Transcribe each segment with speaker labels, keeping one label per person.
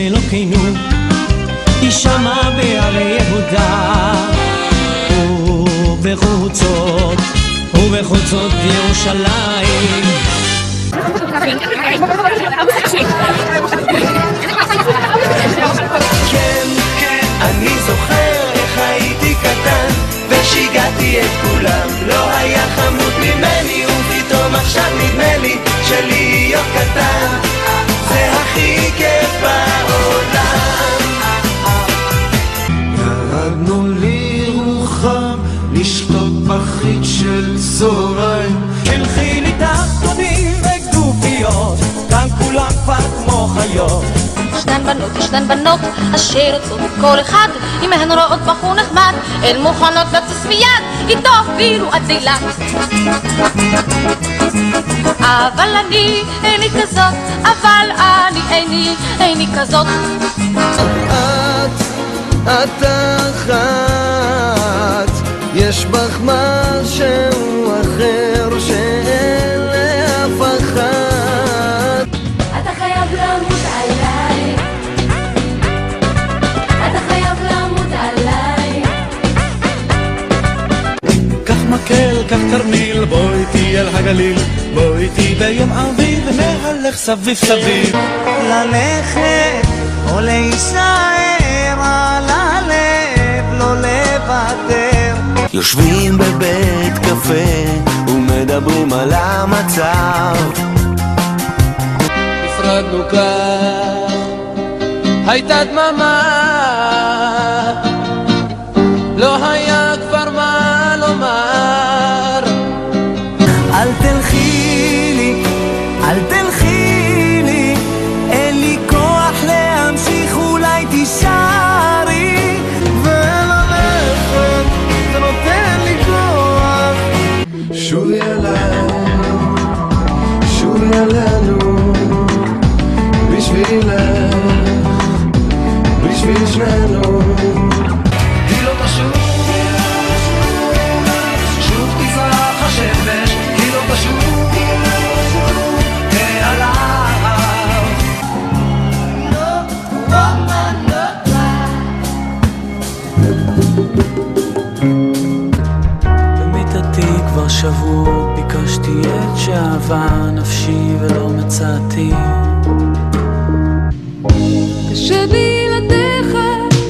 Speaker 1: אלוקינו יישמע בערי יהודה ובחוצות ירושלים.
Speaker 2: כן, אני זוכר איך הייתי קטן ושיגעתי את כולם, לא היה חמוד ממני ופתאום עכשיו נדמה לי שלהיות קטן זה הכי כיף בעולם.
Speaker 3: ירדנו לירוחם לשתות פחית של צהריים,
Speaker 1: הלכי לי תחתונים וכדופיות, כאן כולם כבר כמו חיות.
Speaker 4: ישנן בנות אשר יוצאות כל אחד אם הן רואות בחור נחמד, הן מוכנות לצוס מיד איתו אפילו עד אילת. אבל אני איני כזאת, אבל אני איני כזאת.
Speaker 2: את אחת, יש בך משהו אחר שאין לאף אחת.
Speaker 4: אתה חייב למות עליי, אתה חייב למות עליי.
Speaker 1: קח מקל, קח תרמיל, בוא איתי אל הגליל, בוא איתי ביום אביב ונהלך סביב סביב.
Speaker 2: ללכת או להישאר על הלב, לא לוותר. יושבים בבית קפה ומדברים על המצב.
Speaker 5: נפרדנו כך, הייתה דממה, לא היה כבר מה לומר.
Speaker 2: אל תלכי לי, אל תלכי לי, אין לי כוח להמשיך, אולי תישארי. וללכת זה נותן לי כוח. שובי אלינו, שובי אלינו, בשבילך, בשביל שנינו. היא לא פשוט, שוב תזרח השמש, היא לא פשוט מעליו.
Speaker 1: במיטתי כבר שבוע ביקשתי את שאהבה נפשי ולא מצאתי.
Speaker 6: קשה בלעדיך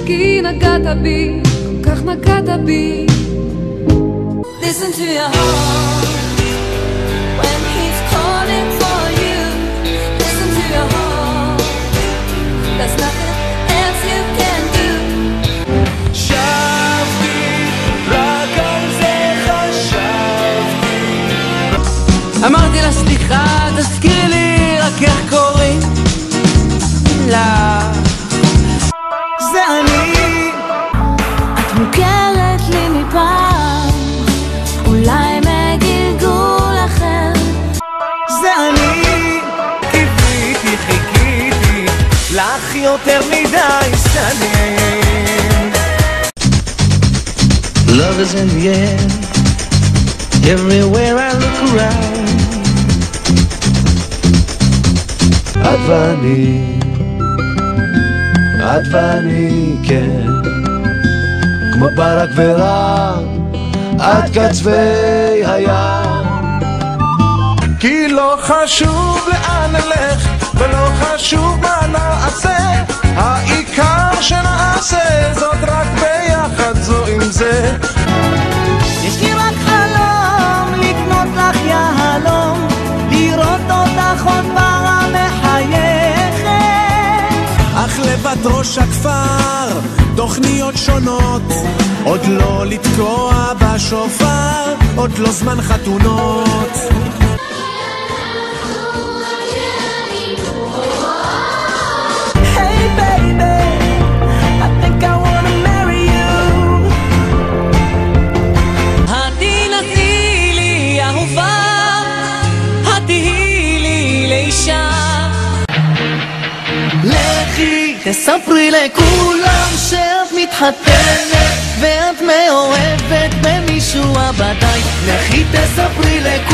Speaker 6: כי נגעת בי, כל כך נגעת בי.
Speaker 4: Listen to your heart when he's calling for you. Listen to your heart, there's nothing else you can do.
Speaker 2: שבתי, רק על זה חשבתי.
Speaker 5: אמרתי לה סליחה, תזכירי לי רק איך קוראים לה.
Speaker 2: זה אני,
Speaker 4: את מוכרת לי מפעם, אולי מגלגול אחר.
Speaker 2: זה אני, קיוויתי, חיכיתי לך יותר מדי שנים.
Speaker 5: Love is in the air, everywhere I look around.
Speaker 3: את ואני, כן, כמו ברק ורעם, עד קצווי הים.
Speaker 2: כי לא חשוב לאן נלך ולא חשוב מה נעשה, העיקר שנעשה זאת רק ביחד זו עם זה. יש לי רק חלום לקנות לך יהלום, לראות אותך עוד פעם מחייכת. אך לבד ראש הכפר תוכניות שונות, עוד לא לתקוע בשופר, עוד לא זמן חתונות. Hey baby, I think I wanna marry you.
Speaker 1: התנסי לי אהובה, התהי לי לאישה.
Speaker 2: לכי תספרי לכולם שאת מתחתנת ואת מאוהבת במישהו הבדאי. לכי תספרי לכולם